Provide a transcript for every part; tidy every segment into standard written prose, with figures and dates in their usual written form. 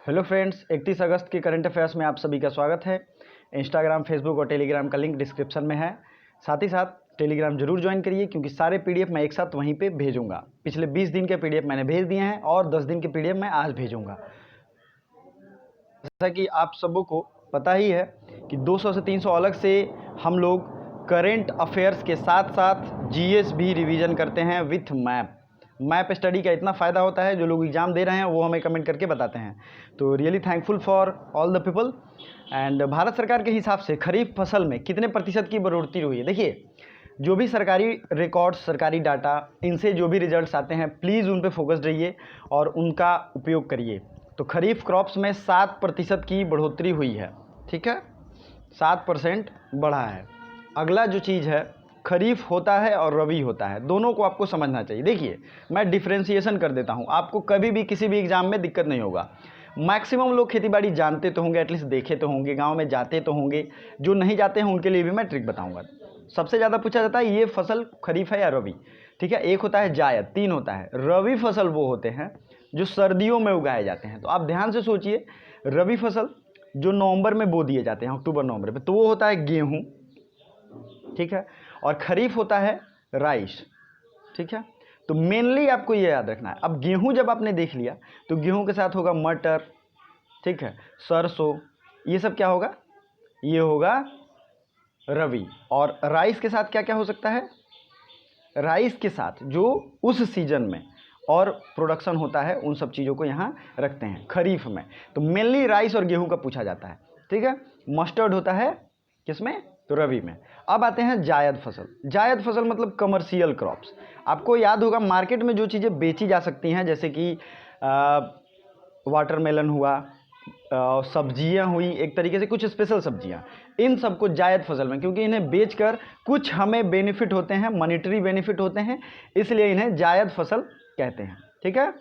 Hello friends, 31 अगस्त के current affairs में आप सभी का स्वागत है। इंस्टाग्राम, फेसबुक और टेलीग्राम का लिंक डिस्क्रिप्शन में है। साथ ही साथ टेलीग्राम जरूर ज्वाइन करिए क्योंकि सारे पीडीएफ मैं एक साथ वहीं पे भेजूंगा। पिछले 20 दिन के पीडीएफ मैंने भेज दिए हैं और 10 दिन के पीडीएफ मैं आज भेजूंगा। जैसा कि आप सबों को पता ही है कि 200 से 300 अलग से हम लोग करंट अफेयर्स के साथ साथ जीएस भी रिवीजन करते हैं विथ मैप स्टडी का इतना फ़ायदा होता है। जो लोग एग्ज़ाम दे रहे हैं वो हमें कमेंट करके बताते हैं, तो really thankful for all the people. And Bharat सरकार के हिसाब से खरीफ फसल में कितने प्रतिशत की बढ़ोतरी हुई है? देखिए, जो भी सरकारी रिकॉर्ड्स, सरकारी डाटा, इनसे जो भी रिजल्ट्स आते हैं प्लीज़ उन पर फोकस्ड रहिए और उनका उपयोग करिए। तो खरीफ क्रॉप्स में 7% की बढ़ोतरी हुई है। ठीक है, 7% बढ़ा है। अगला जो चीज़ है, खरीफ होता है और रबी होता है, दोनों को आपको समझना चाहिए। देखिए, मैं डिफ्रेंशिएशन कर देता हूँ, आपको कभी भी किसी भी एग्जाम में दिक्कत नहीं होगा। मैक्सिमम लोग खेतीबाड़ी जानते तो होंगे, एटलीस्ट देखे तो होंगे, गांव में जाते तो होंगे। जो नहीं जाते हैं उनके लिए भी मैं ट्रिक बताऊंगा। सबसे ज़्यादा पूछा जाता है ये फसल खरीफ है या रबी। ठीक है, एक होता है जायद, 3 होता है। रबी फसल वो होते हैं जो सर्दियों में उगाए जाते हैं। तो आप ध्यान से सोचिए, रबी फसल जो नवंबर में बो दिए जाते हैं, अक्टूबर नवंबर में, तो वो होता है गेहूँ। ठीक है, और खरीफ होता है राइस। ठीक है, तो मेनली आपको ये याद रखना है। अब गेहूं जब आपने देख लिया तो गेहूं के साथ होगा मटर, ठीक है, सरसों, ये सब क्या होगा? ये होगा रबी। और राइस के साथ क्या क्या हो सकता है? राइस के साथ जो उस सीजन में और प्रोडक्शन होता है उन सब चीज़ों को यहाँ रखते हैं खरीफ में। तो मेनली राइस और गेहूं का पूछा जाता है। ठीक है, मस्टर्ड होता है किसमें? तो रबी में। अब आते हैं जायद फसल। जायद फसल मतलब कमर्शियल क्रॉप्स। आपको याद होगा मार्केट में जो चीज़ें बेची जा सकती हैं, जैसे कि वाटरमेलन हुआ, सब्जियां हुई, एक तरीके से कुछ स्पेशल सब्जियां, इन सबको जायद फसल में, क्योंकि इन्हें बेचकर कुछ हमें बेनिफिट होते हैं, मॉनेटरी बेनिफिट होते हैं, इसलिए इन्हें जायद फसल कहते हैं। ठीक है,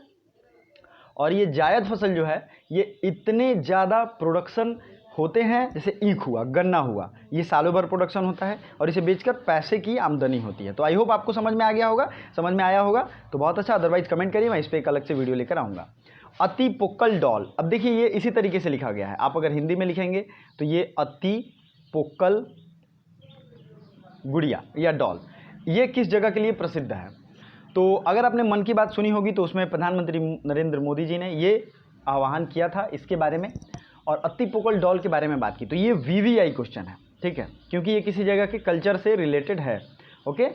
और ये जायद फसल जो है ये इतने ज़्यादा प्रोडक्शन होते हैं, जैसे ईख हुआ, गन्ना हुआ, ये सालों भर प्रोडक्शन होता है और इसे बेचकर पैसे की आमदनी होती है। तो आई होप आपको समझ में आ गया होगा। समझ में आया होगा तो बहुत अच्छा, अदरवाइज कमेंट करिए, मैं इस पर एक अलग से वीडियो लेकर आऊँगा। अति पोक्कल डॉल, अब देखिए ये इसी तरीके से लिखा गया है। आप अगर हिंदी में लिखेंगे तो ये अति पोक्कल गुड़िया या डॉल, ये किस जगह के लिए प्रसिद्ध है? तो अगर आपने मन की बात सुनी होगी तो उसमें प्रधानमंत्री नरेंद्र मोदी जी ने ये आह्वान किया था इसके बारे में और अति पोक्कल डॉल के बारे में बात की। तो ये वीवीआई क्वेश्चन है, ठीक है, क्योंकि ये किसी जगह के कल्चर से रिलेटेड है। ओके,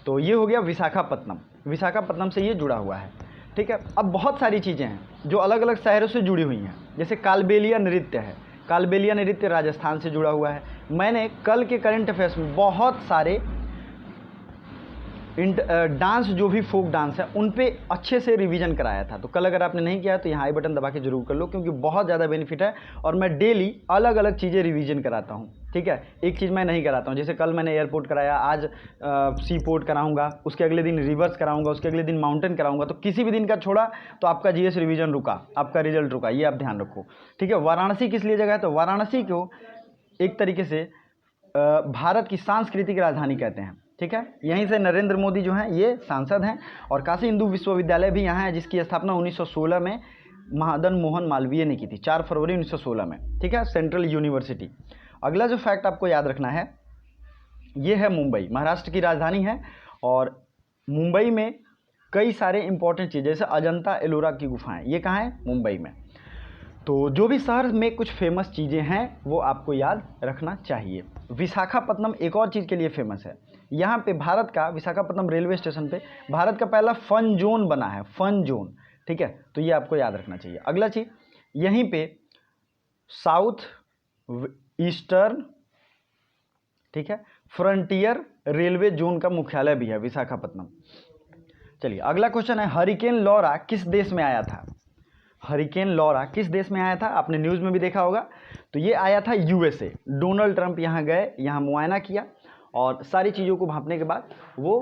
तो ये हो गया विशाखापत्तनम। विशाखापत्तनम से ये जुड़ा हुआ है। ठीक है, अब बहुत सारी चीज़ें हैं जो अलग अलग शहरों से जुड़ी हुई हैं, जैसे कालबेलिया नृत्य है। कालबेलिया नृत्य राजस्थान से जुड़ा हुआ है। मैंने कल के करंट अफेयर्स में बहुत सारे डांस, जो भी फोक डांस है, उन पे अच्छे से रिवीजन कराया था। तो कल अगर आपने नहीं किया तो यहाँ आई बटन दबा के जरूर कर लो, क्योंकि बहुत ज़्यादा बेनिफिट है और मैं डेली अलग अलग चीज़ें रिवीजन कराता हूँ। ठीक है, एक चीज़ मैं नहीं कराता हूँ, जैसे कल मैंने एयरपोर्ट कराया, आज सी पोर्ट कराऊंगा, उसके अगले दिन रिवर्स कराऊंगा, उसके अगले दिन माउंटेन कराऊंगा। तो किसी भी दिन का छोड़ा तो आपका जीएस रिवीजन रुका, आपका रिजल्ट रुका, ये आप ध्यान रखो। ठीक है, वाराणसी किस लिए जगह है? तो वाराणसी को एक तरीके से भारत की सांस्कृतिक राजधानी कहते हैं। ठीक है, यहीं से नरेंद्र मोदी जो हैं ये सांसद हैं। और काशी हिंदू विश्वविद्यालय भी यहाँ है, जिसकी स्थापना 1916 में मदन मोहन मालवीय ने की थी, 4 फरवरी 1916 में। ठीक है, सेंट्रल यूनिवर्सिटी। अगला जो फैक्ट आपको याद रखना है, ये है मुंबई, महाराष्ट्र की राजधानी है। और मुंबई में कई सारे इंपॉर्टेंट चीज़, जैसे अजंता एलोरा की गुफाएं, ये कहाँ है? मुंबई में। तो जो भी शहर में कुछ फेमस चीज़ें हैं वो आपको याद रखना चाहिए। विशाखापत्तनम एक और चीज़ के लिए फेमस है। यहाँ पे भारत का, विशाखापत्तनम रेलवे स्टेशन पे भारत का पहला फन जोन बना है, फन जोन। ठीक है, तो ये आपको याद रखना चाहिए। अगला चीज़, यहीं पे साउथ ईस्टर्न, ठीक है, फ्रंटियर रेलवे जोन का मुख्यालय भी है विशाखापत्तनम। चलिए अगला क्वेश्चन है, हरिकेन लॉरा किस देश में आया था? हरिकेन लॉरा किस देश में आया था? आपने न्यूज़ में भी देखा होगा। तो ये आया था यूएसए। डोनाल्ड ट्रंप यहाँ गए, यहाँ मुआयना किया और सारी चीज़ों को भांपने के बाद वो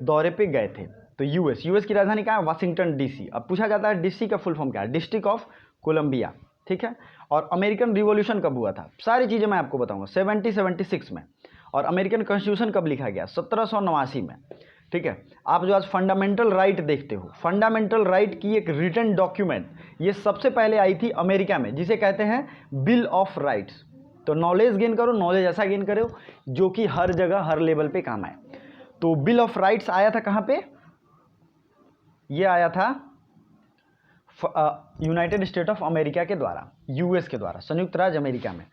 दौरे पे गए थे। तो यूएस की राजधानी कहाँ है? Washington DC. अब पूछा जाता है डीसी का फुल फॉर्म क्या है? District of Columbia. ठीक है, और अमेरिकन रिवॉल्यूशन कब हुआ था? सारी चीज़ें मैं आपको बताऊँगा। 1776 में। और अमेरिकन कॉन्स्टिट्यूशन कब लिखा गया? 1789 में। ठीक है। आप जो आज फंडामेंटल राइट देखते हो, फंडामेंटल राइट की एक रिटन डॉक्यूमेंट ये सबसे पहले आई थी अमेरिका में, जिसे कहते हैं बिल ऑफ राइट्स। तो नॉलेज गेन करो, नॉलेज ऐसा गेन करो जो कि हर जगह हर लेवल पे काम आए। तो बिल ऑफ राइट्स आया था कहाँ पे? ये आया था यूनाइटेड स्टेट ऑफ अमेरिका के द्वारा, यूएस के द्वारा, संयुक्त राज्य अमेरिका में।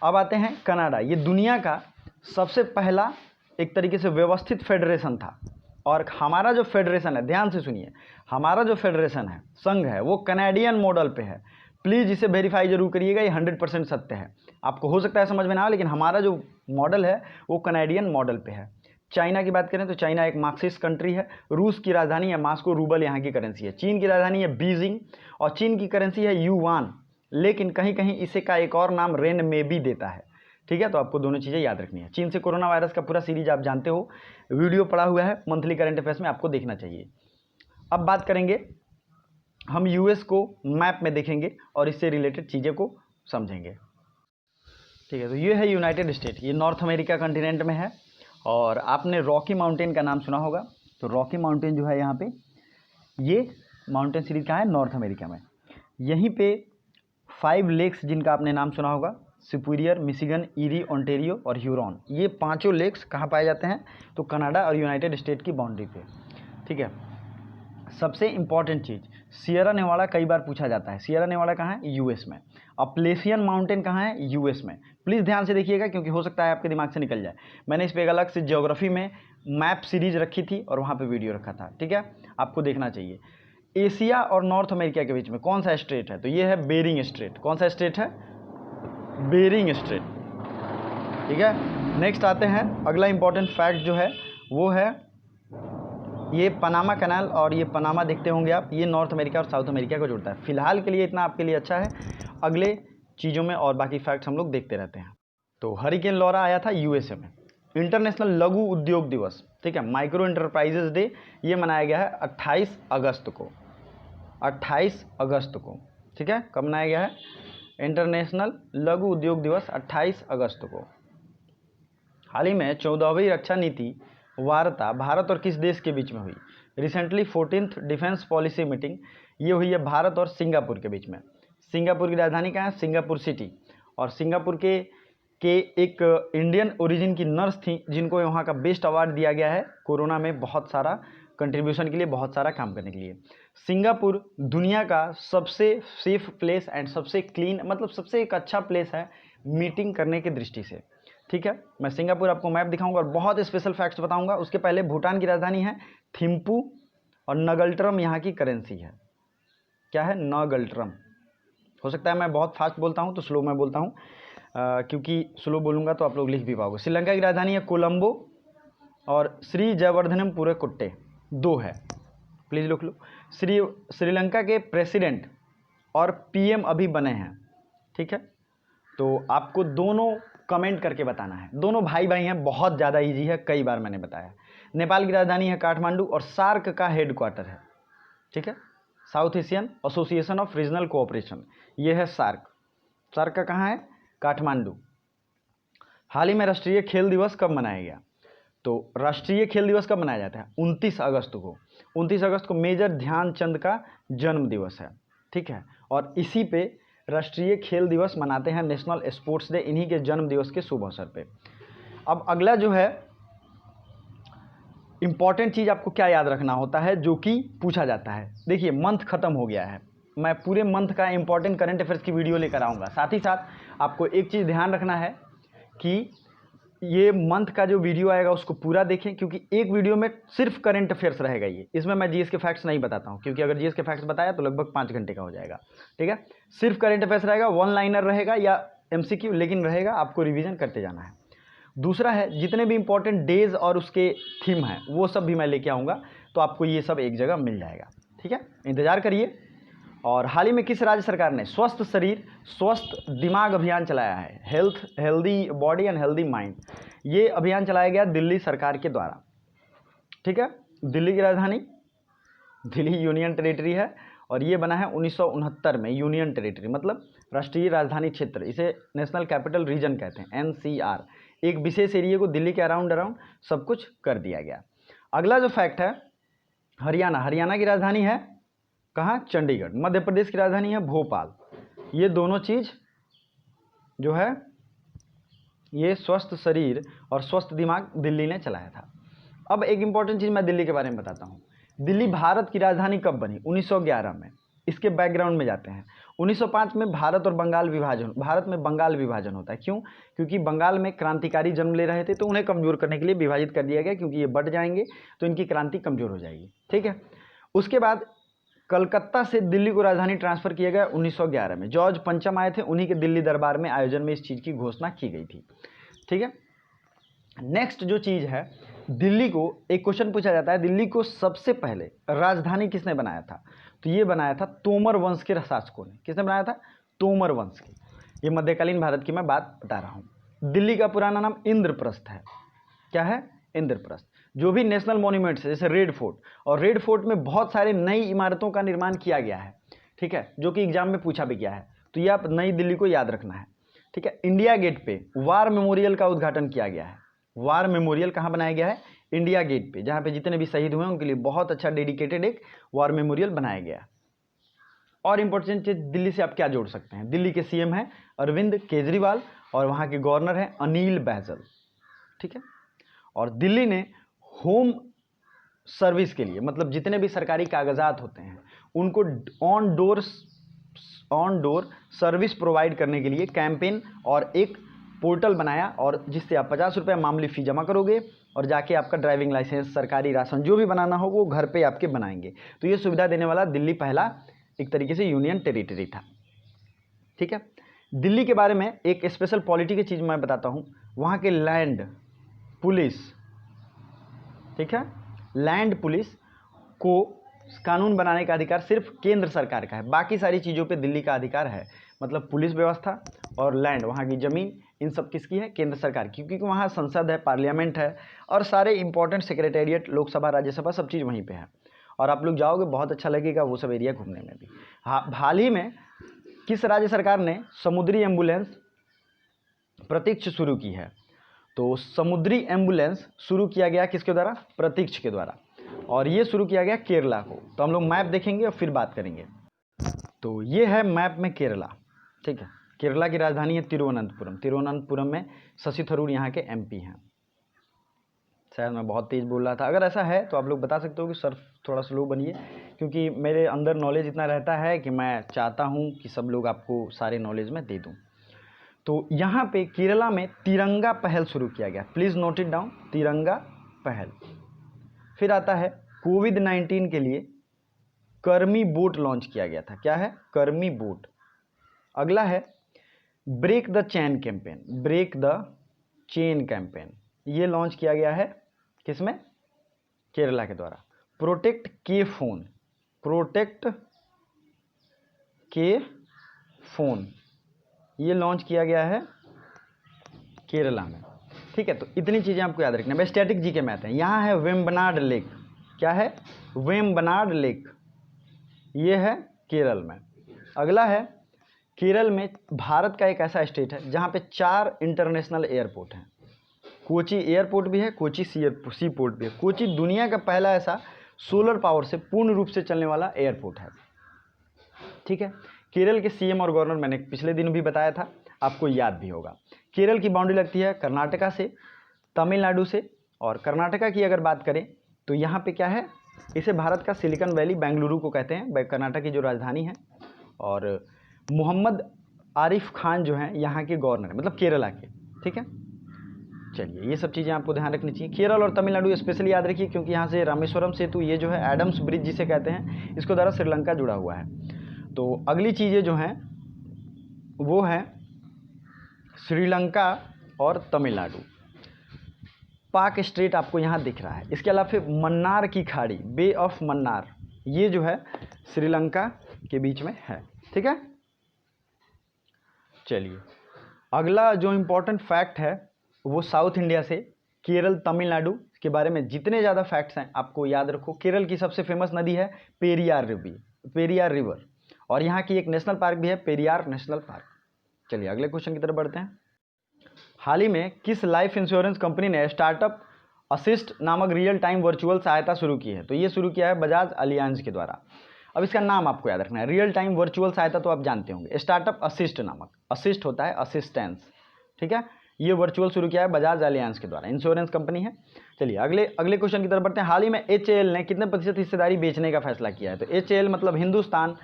अब आते हैं कनाडा। ये दुनिया का सबसे पहला एक तरीके से व्यवस्थित फेडरेशन था। और हमारा जो फेडरेशन है, ध्यान से सुनिए, हमारा जो फेडरेशन है, संघ है, वो कनाडियन मॉडल पे है। प्लीज़ इसे वेरीफाई जरूर करिएगा, ये 100% सत्य है। आपको हो सकता है समझ में ना आए, लेकिन हमारा जो मॉडल है वो कनाडियन मॉडल पे है। चाइना की बात करें तो चाइना एक मार्क्सिस्ट कंट्री है। रूस की राजधानी है मास्को, रूबल यहाँ की करेंसी है। चीन की राजधानी है बीजिंग और चीन की करेंसी है युआन, लेकिन कहीं कहीं इसे का एक और नाम रेन में भी देता है। ठीक है, तो आपको दोनों चीज़ें याद रखनी है। चीन से कोरोना वायरस का पूरा सीरीज आप जानते हो, वीडियो पड़ा हुआ है मंथली करंट अफेयर्स में, आपको देखना चाहिए। अब बात करेंगे हम यूएस को मैप में देखेंगे और इससे रिलेटेड चीज़ें को समझेंगे। ठीक है, तो ये है यूनाइटेड स्टेट, ये नॉर्थ अमेरिका कंटिनेंट में है। और आपने रॉकी माउंटेन का नाम सुना होगा, तो रॉकी माउंटेन जो है यहाँ पे, ये माउंटेन सीरीज कहाँ है? नॉर्थ अमेरिका में। यहीं पे 5 लेक्स जिनका आपने नाम सुना होगा, सुपीरियर, मिशिगन, ईरी, ओंटारियो और ह्यूरॉन, ये पांचों लेक्स कहाँ पाए जाते हैं? तो कनाडा और यूनाइटेड स्टेट की बाउंड्री पे। ठीक है, सबसे इंपॉर्टेंट चीज़, सियरा नेवाडा कई बार पूछा जाता है। सियरा नेवाडा कहाँ है? यूएस में। अप्लेसियन माउंटेन कहाँ है? यूएस में। प्लीज़ ध्यान से देखिएगा, क्योंकि हो सकता है आपके दिमाग से निकल जाए। मैंने इस पर एक अलग से ज्योग्राफी में मैप सीरीज रखी थी और वहाँ पे वीडियो रखा था। ठीक है, आपको देखना चाहिए। एशिया और नॉर्थ अमेरिका के बीच में कौन सा स्ट्रेट है? तो ये है बेरिंग स्ट्रेट। कौन सा स्ट्रेट है? Bering Strait. ठीक है, नेक्स्ट आते हैं, अगला इंपॉर्टेंट फैक्ट जो है वो है ये पनामा कैनाल, और ये पनामा देखते होंगे आप, ये नॉर्थ अमेरिका और साउथ अमेरिका को जोड़ता है। फिलहाल के लिए इतना आपके लिए अच्छा है, अगले चीज़ों में और बाकी फैक्ट्स हम लोग देखते रहते हैं। तो हरिकेन लॉरा आया था यूएसए में। इंटरनेशनल लघु उद्योग दिवस, ठीक है, माइक्रो एंटरप्राइजेज डे, ये मनाया गया है 28 अगस्त को। 28 अगस्त को, ठीक है, कब मनाया गया है? इंटरनेशनल लघु उद्योग दिवस 28 अगस्त को। हाल ही में 14वीं रक्षा नीति वार्ता भारत और किस देश के बीच में हुई? Recently 14th defence policy meeting ये हुई है भारत और सिंगापुर के बीच में। सिंगापुर की राजधानी कहाँ है? Singapore city. और सिंगापुर के एक इंडियन ओरिजिन की नर्स थी जिनको वहाँ का बेस्ट अवार्ड दिया गया है कोरोना में बहुत सारा कंट्रीब्यूशन के लिए, बहुत सारा काम करने के लिए। सिंगापुर दुनिया का सबसे सेफ प्लेस एंड सबसे क्लीन, मतलब सबसे एक अच्छा प्लेस है मीटिंग करने की दृष्टि से। ठीक है, मैं सिंगापुर आपको मैप दिखाऊंगा और बहुत स्पेशल फैक्ट्स बताऊंगा। उसके पहले भूटान की राजधानी है थिम्पू और नगल्ट्रम यहाँ की करेंसी है। क्या है? नगल्ट्रम। हो सकता है मैं बहुत फास्ट बोलता हूँ तो स्लो में बोलता हूँ, क्योंकि स्लो बोलूँगा तो आप लोग लिख भी पाओगे। श्रीलंका की राजधानी है कोलंबो और श्री जयवर्धनम पूरे कुट्टे, 2 है, प्लीज़ लिख लो। श्रीलंका के प्रेसिडेंट और पीएम अभी बने हैं। ठीक है, तो आपको दोनों कमेंट करके बताना है। दोनों भाई भाई हैं, बहुत ज़्यादा इजी है, कई बार मैंने बताया। नेपाल की राजधानी है काठमांडू और सार्क का हेडक्वार्टर है। ठीक है, south Asian association of regional cooperation, ये है सार्क। सार्क का कहाँ है? काठमांडू। हाल ही में राष्ट्रीय खेल दिवस कब मनाया गया? तो राष्ट्रीय खेल दिवस कब मनाया जाता है? 29 अगस्त को। 29 अगस्त को मेजर ध्यानचंद का जन्म दिवस है। ठीक है, और इसी पे राष्ट्रीय खेल दिवस मनाते हैं, नेशनल स्पोर्ट्स डे, इन्हीं के जन्म दिवस के शुभ अवसर पे। अब अगला जो है इंपॉर्टेंट चीज़ आपको क्या याद रखना होता है जो कि पूछा जाता है। देखिए, मंथ खत्म हो गया है, मैं पूरे मंथ का इंपॉर्टेंट करंट अफेयर्स की वीडियो लेकर आऊँगा। साथ ही साथ आपको एक चीज़ ध्यान रखना है कि ये मंथ का जो वीडियो आएगा उसको पूरा देखें, क्योंकि एक वीडियो में सिर्फ करंट अफेयर्स रहेगा। ये इसमें मैं जीएस के फैक्ट्स नहीं बताता हूँ, क्योंकि अगर जीएस के फैक्ट्स बताया तो लगभग 5 घंटे का हो जाएगा। ठीक है, सिर्फ करंट अफेयर्स रहेगा, 1 लाइनर रहेगा या एमसीक्यू, लेकिन रहेगा, आपको रिवीजन करते जाना है। दूसरा है, जितने भी इंपॉर्टेंट डेज और उसके थीम हैं वो सब भी मैं लेके आऊँगा, तो आपको ये सब एक जगह मिल जाएगा। ठीक है, इंतज़ार करिए। और हाल ही में किस राज्य सरकार ने स्वस्थ शरीर स्वस्थ दिमाग अभियान चलाया है? Healthy body and healthy mind, ये अभियान चलाया गया दिल्ली सरकार के द्वारा। ठीक है, दिल्ली की राजधानी दिल्ली यूनियन टेरिटरी है और ये बना है 1969 में। यूनियन टेरिटरी मतलब राष्ट्रीय राजधानी क्षेत्र, इसे नेशनल कैपिटल रीजन कहते हैं, NCR। एक विशेष एरिया को दिल्ली के अराउंड सब कुछ कर दिया गया। अगला जो फैक्ट है, हरियाणा, हरियाणा की राजधानी है कहाँ? चंडीगढ़। मध्य प्रदेश की राजधानी है भोपाल। ये दोनों चीज़ जो है ये स्वस्थ शरीर और स्वस्थ दिमाग दिल्ली ने चलाया था। अब एक इंपॉर्टेंट चीज़ मैं दिल्ली के बारे में बताता हूँ। दिल्ली भारत की राजधानी कब बनी? 1911 में। इसके बैकग्राउंड में जाते हैं। 1905 में भारत और बंगाल विभाजन, भारत में बंगाल विभाजन होता है। क्यों? क्योंकि बंगाल में क्रांतिकारी जन्म ले रहे थे, तो उन्हें कमज़ोर करने के लिए विभाजित कर दिया गया, क्योंकि ये बढ़ जाएंगे तो इनकी क्रांति कमज़ोर हो जाएगी। ठीक है। उसके बाद कलकत्ता से दिल्ली को राजधानी ट्रांसफ़र किया गया 1911 में। जॉर्ज पंचम आए थे, उन्हीं के दिल्ली दरबार में आयोजन में इस चीज़ की घोषणा की गई थी। ठीक है। नेक्स्ट जो चीज़ है, दिल्ली को एक क्वेश्चन पूछा जाता है, दिल्ली को सबसे पहले राजधानी किसने बनाया था? तो ये बनाया था तोमर वंश के शासकों ने। किसने बनाया था? तोमर वंश के। ये मध्यकालीन भारत की मैं बात बता रहा हूँ। दिल्ली का पुराना नाम इंद्रप्रस्थ है। क्या है? इंद्रप्रस्थ। जो भी नेशनल मॉन्यूमेंट्स है, जैसे रेड फोर्ट, और रेड फोर्ट में बहुत सारे नई इमारतों का निर्माण किया गया है। ठीक है, जो कि एग्जाम में पूछा भी गया है, तो ये आप नई दिल्ली को याद रखना है। ठीक है। इंडिया गेट पे वार मेमोरियल का उद्घाटन किया गया है। वार मेमोरियल कहाँ बनाया गया है? इंडिया गेट पे, जहाँ पे जितने भी शहीद हुए हैं उनके लिए बहुत अच्छा डेडिकेटेड एक वार मेमोरियल बनाया गया है। और इंपॉर्टेंट चीज, दिल्ली से आप क्या जोड़ सकते हैं? दिल्ली के सीएम हैं अरविंद केजरीवाल और वहाँ के गवर्नर हैं अनिल बैजल। ठीक है। और दिल्ली ने होम सर्विस के लिए, मतलब जितने भी सरकारी कागजात होते हैं उनको ऑन डोर सर्विस प्रोवाइड करने के लिए कैंपेन और एक पोर्टल बनाया, और जिससे आप 50 रुपये मामूली फ़ी जमा करोगे और जाके आपका ड्राइविंग लाइसेंस, सरकारी राशन जो भी बनाना हो वो घर पे आपके बनाएंगे। तो ये सुविधा देने वाला दिल्ली पहला एक तरीके से यूनियन टेरिटरी था। ठीक है। दिल्ली के बारे में एक स्पेशल पॉलिटी की चीज़ मैं बताता हूँ। वहाँ के लैंड पुलिस, ठीक है, लैंड पुलिस को कानून बनाने का अधिकार सिर्फ केंद्र सरकार का है। बाकी सारी चीज़ों पे दिल्ली का अधिकार है। मतलब पुलिस व्यवस्था और लैंड, वहाँ की ज़मीन, इन सब किसकी है? केंद्र सरकार की, क्योंकि वहाँ संसद है, पार्लियामेंट है, और सारे इंपॉर्टेंट सेक्रेटेरिएट, लोकसभा, राज्यसभा, सब चीज़ वहीं पे है। और आप लोग जाओगे बहुत अच्छा लगेगा वो सब एरिया घूमने में भी। हाल ही में किस राज्य सरकार ने समुद्री एम्बुलेंस प्रतीक्ष शुरू की है? तो समुद्री एम्बुलेंस शुरू किया गया किसके द्वारा? प्रतीक्ष के द्वारा। और ये शुरू किया गया केरला को। तो हम लोग मैप देखेंगे और फिर बात करेंगे। तो ये है मैप में केरला। ठीक है। केरला की राजधानी है तिरुवनंतपुरम। तिरुवनंतपुरम में शशि थरूर यहाँ के एमपी हैं। शायद मैं बहुत तेज़ बोल रहा था, अगर ऐसा है तो आप लोग बता सकते हो कि सर थोड़ा स्लो बनिए, क्योंकि मेरे अंदर नॉलेज इतना रहता है कि मैं चाहता हूँ कि सब लोग आपको सारे नॉलेज में दे दूँ। तो यहाँ पे केरला में तिरंगा पहल शुरू किया गया। प्लीज़ नोट इट डाउन, तिरंगा पहल। फिर आता है कोविड-19 के लिए कर्मी बोट लॉन्च किया गया था। क्या है? कर्मी बोट। अगला है break the chain campaign. Break the chain campaign ये लॉन्च किया गया है किसमें? केरला के द्वारा। प्रोटेक्ट के फोन, प्रोटेक्ट के फोन ये लॉन्च किया गया है केरला में। ठीक है। तो इतनी चीज़ें आपको याद रखना है। स्टैटिक जी के मैथ हैं। यहाँ है वेम्बनाड लेक। क्या है? वेम्बनाड लेक, ये है केरल में। अगला है, केरल में भारत का एक ऐसा स्टेट है जहाँ पे 4 इंटरनेशनल एयरपोर्ट हैं। कोची एयरपोर्ट भी है, कोची सी पोर्ट भी है। कोची दुनिया का पहला ऐसा सोलर पावर से पूर्ण रूप से चलने वाला एयरपोर्ट है। ठीक है। केरल के सीएम और गवर्नर मैंने पिछले दिन भी बताया था, आपको याद भी होगा। केरल की बाउंड्री लगती है कर्नाटका से, तमिलनाडु से, और कर्नाटका की अगर बात करें तो यहाँ पे क्या है? इसे भारत का सिलिकॉन वैली बेंगलुरु को कहते हैं, कर्नाटक की जो राजधानी है। और मोहम्मद आरिफ खान जो हैं यहाँ के गवर्नर हैं, मतलब केरला के। ठीक है। चलिए, ये सब चीज़ें आपको ध्यान रखनी चाहिए। केरल और तमिलनाडु स्पेशली याद रखिए, क्योंकि यहाँ से रामेश्वरम सेतु, ये जो है एडम्स ब्रिज जिसे कहते हैं, इसको द्वारा श्रीलंका जुड़ा हुआ है। तो अगली चीज़ें जो हैं वो हैं श्रीलंका और तमिलनाडु। पाक स्ट्रेट आपको यहाँ दिख रहा है। इसके अलावा फिर मन्नार की खाड़ी, बे ऑफ मन्नार, ये जो है श्रीलंका के बीच में है। ठीक है। चलिए, अगला जो इम्पोर्टेंट फैक्ट है वो साउथ इंडिया से केरल, तमिलनाडु के बारे में जितने ज़्यादा फैक्ट्स हैं आपको याद रखो। केरल की सबसे फेमस नदी है पेरियार रिवर, और यहाँ की एक नेशनल पार्क भी है, पेरियार नेशनल पार्क। चलिए अगले क्वेश्चन की तरफ बढ़ते हैं। हाल ही में किस लाइफ इंश्योरेंस कंपनी ने स्टार्टअप असिस्ट नामक रियल टाइम वर्चुअल सहायता शुरू की है। तो ये शुरू किया है बजाज अलियांज के द्वारा। अब इसका नाम आपको याद रखना है, रियल टाइम वर्चुअल सहायता तो आप जानते होंगे। स्टार्टअप असिस्ट नामक, असिस्ट होता है असिस्टेंस, ठीक है। ये वर्चुअल शुरू किया है बजाज अलियांज के द्वारा, इंश्योरेंस कंपनी है। चलिए अगले क्वेश्चन की तरफ बढ़ते हैं। हाल ही में HAL ने कितने प्रतिशत हिस्सेदारी बेचने का फैसला किया है? तो HAL मतलब हिंदुस्तान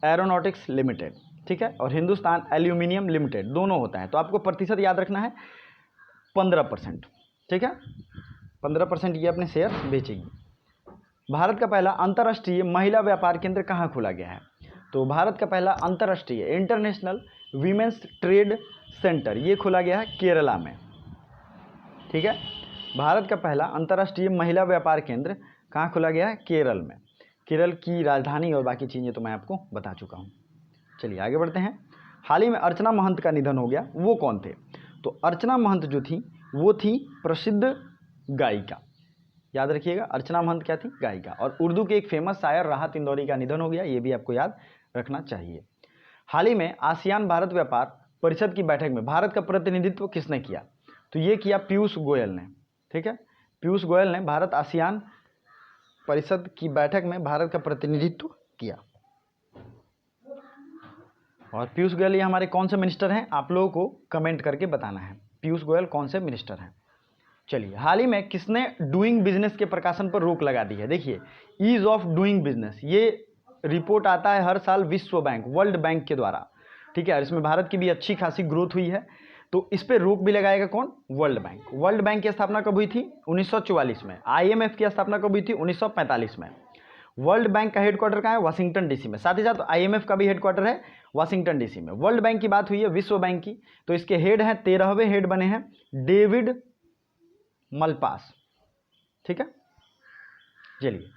एरोनॉटिक्स लिमिटेड, ठीक है, और हिंदुस्तान एल्यूमिनियम लिमिटेड दोनों होता है। तो आपको प्रतिशत याद रखना है 15%, ठीक है, 15% ये अपने शेयर बेचेगी। भारत का पहला अंतर्राष्ट्रीय महिला व्यापार केंद्र कहाँ खोला गया है? तो भारत का पहला अंतर्राष्ट्रीय इंटरनेशनल वीमेंस ट्रेड सेंटर ये खोला गया है केरला में, ठीक है। भारत का पहला अंतर्राष्ट्रीय महिला व्यापार केंद्र कहाँ खोला गया है? केरल में। केरल की राजधानी और बाकी चीज़ें तो मैं आपको बता चुका हूँ। चलिए आगे बढ़ते हैं। हाल ही में अर्चना महंत का निधन हो गया, वो कौन थे? तो अर्चना महंत जो थी वो थी प्रसिद्ध गायिका, याद रखिएगा। अर्चना महंत क्या थी? गायिका। और उर्दू के एक फेमस शायर राहत इंदौरी का निधन हो गया, ये भी आपको याद रखना चाहिए। हाल ही में आसियान भारत व्यापार परिषद की बैठक में भारत का प्रतिनिधित्व किसने किया? तो ये किया पीयूष गोयल ने, ठीक है। पीयूष गोयल ने भारत आसियान परिषद की बैठक में भारत का प्रतिनिधित्व किया। और पीयूष गोयल ये हमारे कौन से मिनिस्टर हैं? आप लोगों को कमेंट करके बताना है पीयूष गोयल कौन से मिनिस्टर हैं। चलिए हाल ही में किसने डूइंग बिजनेस के प्रकाशन पर रोक लगा दी है? देखिए ईज ऑफ डूइंग बिजनेस ये रिपोर्ट आता है हर साल विश्व बैंक, वर्ल्ड बैंक के द्वारा, ठीक है। और इसमें भारत की भी अच्छी खासी ग्रोथ हुई है, तो इस पर रोक भी लगाएगा कौन? World bank. वर्ल्ड बैंक की स्थापना कब हुई थी? 1944 में। IMF की स्थापना कब हुई थी? 1945 में। वर्ल्ड बैंक का हेडक्वार्टर कहाँ है? वाशिंगटन DC में। साथ ही साथ IMF का भी हेडक्वार्टर है वाशिंगटन DC में। वर्ल्ड बैंक की बात हुई है विश्व बैंक की, तो इसके हेड हैं 13वें हेड बने हैं डेविड मलपास, ठीक है। चलिए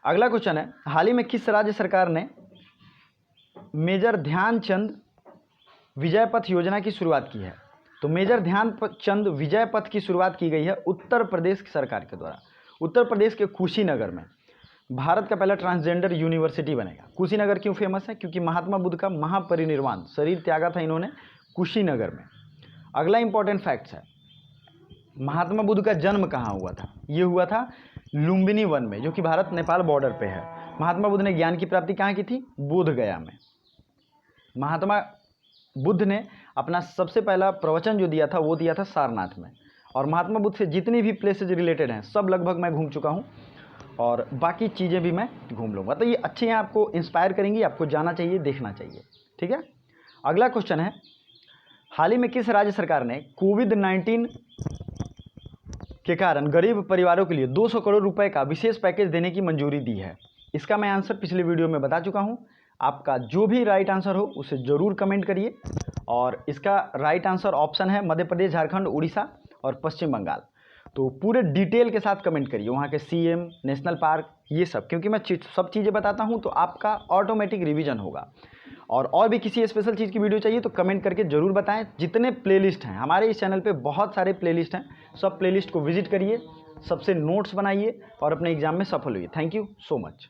अगला क्वेश्चन है, हाल ही में किस राज्य सरकार ने मेजर ध्यानचंद विजय पथ योजना की शुरुआत की है? तो मेजर ध्यानचंद विजय पथ की शुरुआत की गई है उत्तर प्रदेश की सरकार के द्वारा। उत्तर प्रदेश के कुशीनगर में भारत का पहला ट्रांसजेंडर यूनिवर्सिटी बनेगा। कुशीनगर क्यों फेमस है? क्योंकि महात्मा बुद्ध का महापरिनिर्वाण, शरीर त्यागा था इन्होंने कुशीनगर में। अगला इंपॉर्टेंट फैक्ट्स है, महात्मा बुद्ध का जन्म कहाँ हुआ था? ये हुआ था लुम्बिनी वन में, जो कि भारत नेपाल बॉर्डर पे है। महात्मा बुद्ध ने ज्ञान की प्राप्ति कहाँ की थी? बोध गया में। महात्मा बुद्ध ने अपना सबसे पहला प्रवचन जो दिया था वो दिया था सारनाथ में। और महात्मा बुद्ध से जितनी भी प्लेसेज रिलेटेड हैं सब लगभग मैं घूम चुका हूँ, और बाकी चीज़ें भी मैं घूम लूँगा। तो ये अच्छे हैं, आपको इंस्पायर करेंगी, आपको जाना चाहिए, देखना चाहिए, ठीक है। अगला क्वेश्चन है, हाल ही में किस राज्य सरकार ने कोविड-19 के कारण गरीब परिवारों के लिए 200 करोड़ रुपए का विशेष पैकेज देने की मंजूरी दी है? इसका मैं आंसर पिछले वीडियो में बता चुका हूं। आपका जो भी राइट आंसर हो उसे ज़रूर कमेंट करिए। और इसका राइट आंसर ऑप्शन है मध्य प्रदेश, झारखंड, उड़ीसा और पश्चिम बंगाल। तो पूरे डिटेल के साथ कमेंट करिए, वहाँ के CM, नेशनल पार्क, ये सब, क्योंकि मैं सब चीज़ें बताता हूँ तो आपका ऑटोमेटिक रिवीजन होगा। और भी किसी स्पेशल चीज़ की वीडियो चाहिए तो कमेंट करके ज़रूर बताएं। जितने प्लेलिस्ट हैं हमारे इस चैनल पे, बहुत सारे प्लेलिस्ट हैं, सब प्लेलिस्ट को विजिट करिए, सबसे नोट्स बनाइए और अपने एग्जाम में सफल हुई। Thank you so much.